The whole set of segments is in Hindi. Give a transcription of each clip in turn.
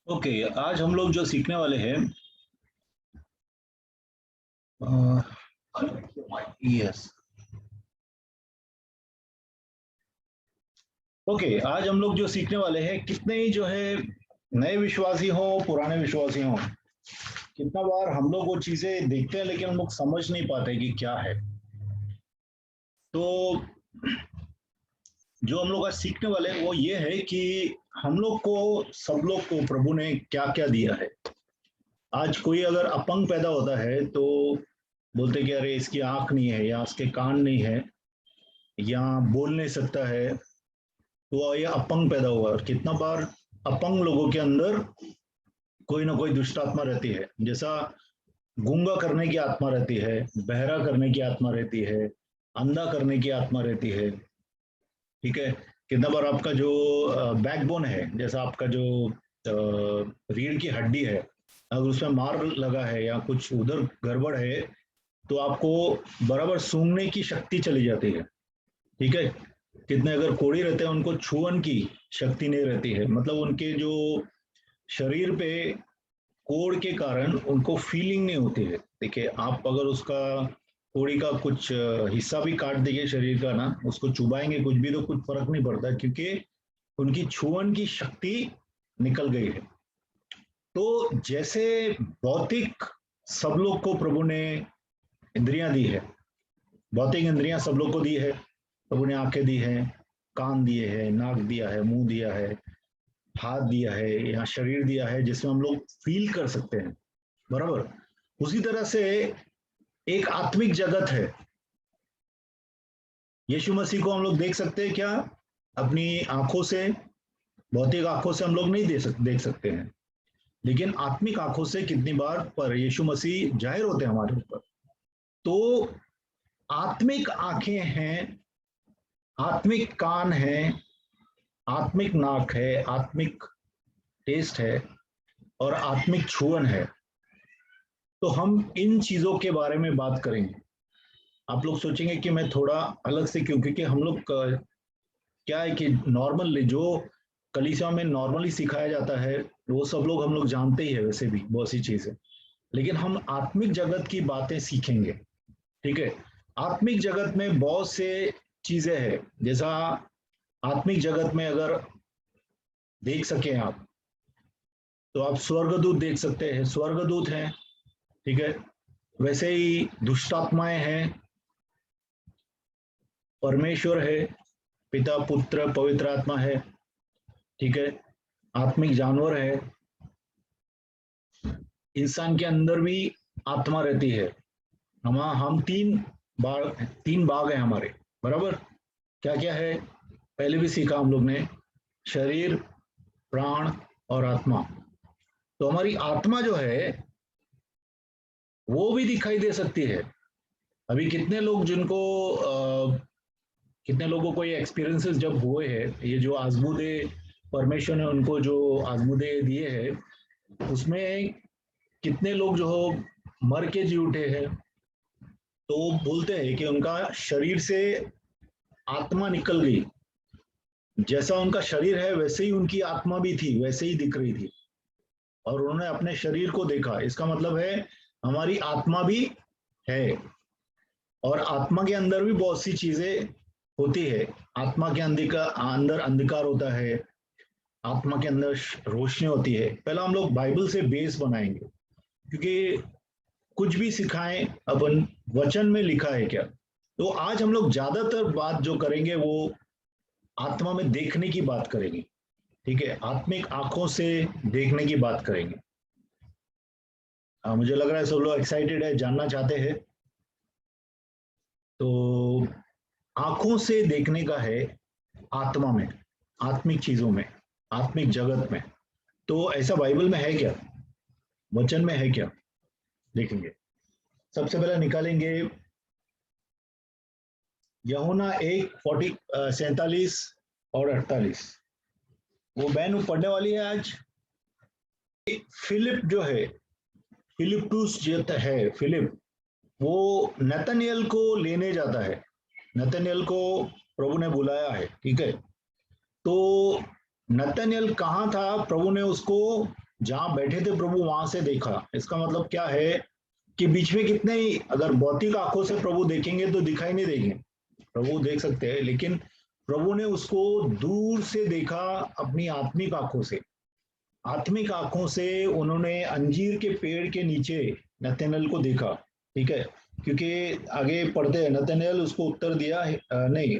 ओके, आज हम लोग जो सीखने वाले हैं। यस। ओके, आज हम लोग जो सीखने वाले हैं, कितने ही जो है नए विश्वासी हो, पुराने विश्वासी हो, कितना बार हम लोग वो चीजें देखते हैं लेकिन हम लोग समझ नहीं पाते कि क्या है। तो जो हम लोग आज सीखने वाले हैं वो ये है कि हम लोग को, सब लोग को प्रभु ने क्या क्या दिया है। आज कोई अगर अपंग पैदा होता है तो बोलते कि अरे इसकी आंख नहीं है, या इसके कान नहीं है, या बोल नहीं सकता है, तो ये अपंग पैदा हुआ। और कितना बार अपंग लोगों के अंदर कोई ना कोई दुष्ट आत्मा रहती है। जैसा गूंगा करने की आत्मा रहती है, बहरा करने की आत्मा रहती है, अंधा करने की आत्मा रहती है। ठीक है। कितना बार आपका जो बैकबोन है, जैसा आपका जो रीढ़ की हड्डी है, अगर उसमें मार लगा है या कुछ उधर गड़बड़ है, तो आपको बराबर सूंघने की शक्ति चली जाती है। ठीक है। कितने अगर कोढ़ी रहते हैं उनको छुअन की शक्ति नहीं रहती है, मतलब उनके जो शरीर पे कोढ़ के कारण उनको फीलिंग नहीं होती है। देखिए, आप अगर उसका कोढ़ी का कुछ हिस्सा भी काट देंगे शरीर का ना, उसको चुबाएंगे कुछ भी, तो कुछ फर्क नहीं पड़ता, क्योंकि उनकी छुअन की शक्ति निकल गई है। तो जैसे भौतिक सब लोग को प्रभु ने इंद्रियां दी है, भौतिक इंद्रियां सब लोग को दी है। प्रभु ने आंखें दी है, कान दिए हैं, नाक दिया है, मुंह दिया है, हाथ दिया है, या शरीर दिया है जिसमें हम लोग फील कर सकते हैं। बराबर। उसी तरह से एक आत्मिक जगत है। यीशु मसीह को हम लोग देख सकते हैं क्या? अपनी आंखों से, भौतिक आंखों से हम लोग नहीं देख सकते हैं, लेकिन आत्मिक आंखों से कितनी बार पर यीशु मसीह जाहिर होते हैं हमारे ऊपर। तो आत्मिक आंखें हैं, आत्मिक कान है, आत्मिक नाक है, आत्मिक टेस्ट है, और आत्मिक छुअन है। तो हम इन चीजों के बारे में बात करेंगे। आप लोग सोचेंगे कि मैं थोड़ा अलग से क्यों, क्योंकि हम लोग क्या है कि नॉर्मल जो कलीसिया में नॉर्मली सिखाया जाता है वो सब लोग हम लोग जानते ही है, वैसे भी बहुत सी चीजें। लेकिन हम आत्मिक जगत की बातें सीखेंगे। ठीक है। आत्मिक जगत में बहुत से चीजें हैं। जैसा आत्मिक जगत में अगर देख सके आप, तो आप स्वर्गदूत देख सकते हैं, स्वर्गदूत हैं। ठीक है। वैसे ही दुष्ट आत्माएं हैं, परमेश्वर है, पिता पुत्र पवित्र आत्मा है। ठीक है। आत्मिक जानवर है, इंसान के अंदर भी आत्मा रहती है। हम तीन भाग है हमारे। बराबर। क्या क्या है? पहले भी सीखा हम लोग ने, शरीर, प्राण और आत्मा। तो हमारी आत्मा जो है वो भी दिखाई दे सकती है। अभी कितने लोग जिनको कितने लोगों को ये एक्सपीरियंसेस जब हुए हैं, ये जो आजमूदे परमेश्वर ने उनको जो आजमूदे दिए हैं, उसमें कितने लोग जो हो मर के जी उठे हैं। तो वो बोलते हैं कि उनका शरीर से आत्मा निकल गई। जैसा उनका शरीर है वैसे ही उनकी आत्मा भी थी, वैसे ही दिख रही थी, और उन्होंने अपने शरीर को देखा। इसका मतलब है हमारी आत्मा भी है, और आत्मा के अंदर भी बहुत सी चीजें होती है। आत्मा के अंदर अंधकार होता है, आत्मा के अंदर रोशनी होती है। पहला हम लोग बाइबल से बेस बनाएंगे, क्योंकि कुछ भी सिखाएं अपन, वचन में लिखा है क्या। तो आज हम लोग ज्यादातर बात जो करेंगे वो आत्मा में देखने की बात करेंगे। ठीक है। आत्मिक आंखों से देखने की बात करेंगे। मुझे लग रहा है सब लोग एक्साइटेड है, जानना चाहते हैं। तो आंखों से देखने का है आत्मा में, आत्मिक चीजों में, आत्मिक जगत में। तो ऐसा बाइबल में है क्या, वचन में है क्या? देखेंगे। सबसे पहले निकालेंगे यूहन्ना 1:47 और 48। वो बहन पढ़ने वाली है आज। फिलिप जो है, फिलिप्टूस जो है, फिलिप, वो नतनियल को लेने जाता है। नतनियल को प्रभु ने बुलाया है। ठीक है। तो नतनियल कहाँ था? प्रभु ने उसको जहां बैठे थे प्रभु वहां से देखा। इसका मतलब क्या है कि बीच में कितने ही, अगर भौतिक आंखों से प्रभु देखेंगे तो दिखाई नहीं देंगे, प्रभु देख सकते हैं, लेकिन प्रभु ने उसको दूर से देखा अपनी आत्मिक आंखों से। आत्मिक आंखों से उन्होंने अंजीर के पेड़ के नीचे नतनएल को देखा, ठीक है, क्योंकि आगे पढ़ते हैं, नतनएल उसको उत्तर दिया, नहीं,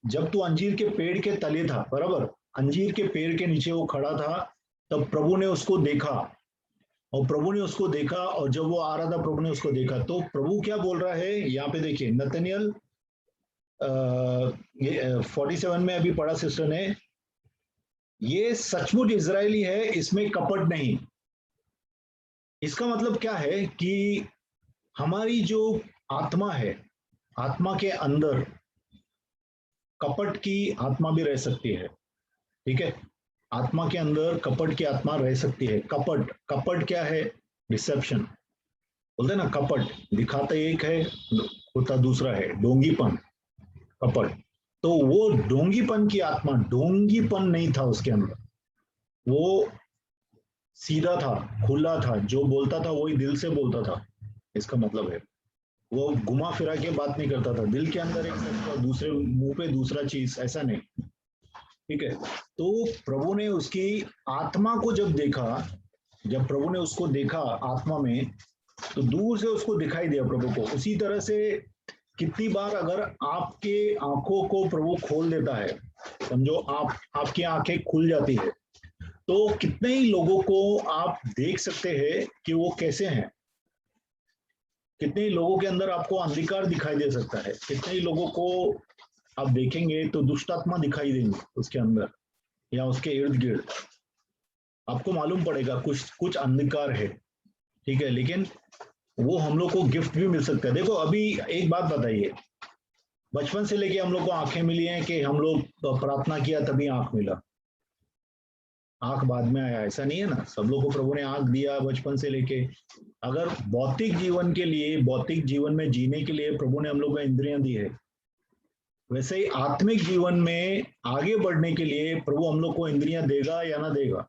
जब तू अंजीर के पेड़ के तले था, बराबर, अंजीर के पेड़ के नीचे वो खड़ा था, तब प्रभु ने उसको देखा, और प्रभु ने उसको देखा, और जब वो आ रहा था प्रभु ने उसको देखा। तो प्रभु क्या बोल रहा है यहाँ पे, देखिए नतनएल, ये 47 में अभी पढ़ा सिस्टर ने, ये सचमुच इजरायली है, इसमें कपट नहीं। इसका मतलब क्या है कि हमारी जो आत्मा है, आत्मा के अंदर कपट की आत्मा भी रह सकती है, ठीक है, आत्मा के अंदर कपट की आत्मा रह सकती है। कपट, कपट क्या है? डिसेप्शन बोलते ना, कपट दिखाता एक है, होता दूसरा है, डोंगीपन, कपट। तो वो डोंगीपन की आत्मा, डोंगीपन नहीं था उसके अंदर, वो सीधा था, खुला था, जो बोलता था वही दिल से बोलता था। इसका मतलब है वो घुमा फिरा के बात नहीं करता था, दिल के अंदर एक सच, दूसरे मुंह पे दूसरा चीज, ऐसा नहीं, ठीक है। तो प्रभु ने उसकी आत्मा को जब देखा, जब प्रभु ने उसको देखा आत्मा में, तो दूर से उसको दिखाई दिया प्रभु को। उसी तरह से कितनी बार अगर आपके आंखों को प्रभु खोल देता है, समझो आपकी आंखें खुल जाती है, तो कितने ही लोगों को आप देख सकते हैं कि वो कैसे हैं। कितने ही लोगों के अंदर आपको अंधकार दिखाई दे सकता है, कितने ही लोगों को आप देखेंगे तो दुष्ट आत्मा दिखाई देंगे उसके अंदर या उसके इर्द गिर्द, आपको मालूम पड़ेगा कुछ कुछ अंधकार है, ठीक है। लेकिन वो हम लोग को गिफ्ट भी मिल सकता है। देखो अभी एक बात बताइए, बचपन से लेके हम लोग को आंखें मिली हैं कि हम लोग प्रार्थना किया तभी आंख मिला? आंख बाद में आया, ऐसा नहीं है ना, सब लोग को प्रभु ने आंख दिया बचपन से लेके। अगर भौतिक जीवन के लिए, भौतिक जीवन में जीने के लिए प्रभु ने हम लोग को इंद्रियां दी है, वैसे ही आत्मिक जीवन में आगे बढ़ने के लिए प्रभु हम लोग को इंद्रियां देगा या ना देगा?